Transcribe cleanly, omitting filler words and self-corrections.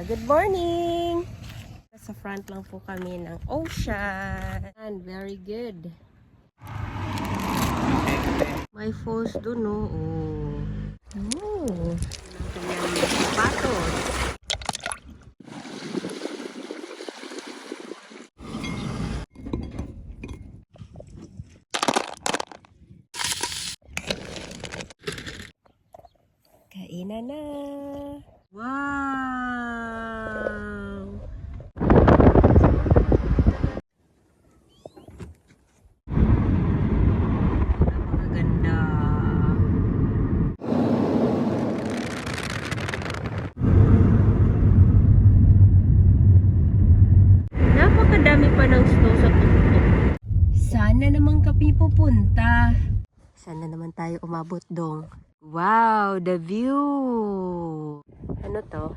Good morning! Sa front lang po kami ng ocean. And very good. May falls dun, oh. Oh. Kanyang sapatos. Kainan na. Wow! Napakaganda. Napakadami pa ng snow sa tuktok. Sana naman kami pupunta. Sana naman tayo umabot dong. Wow, the view! Ano to?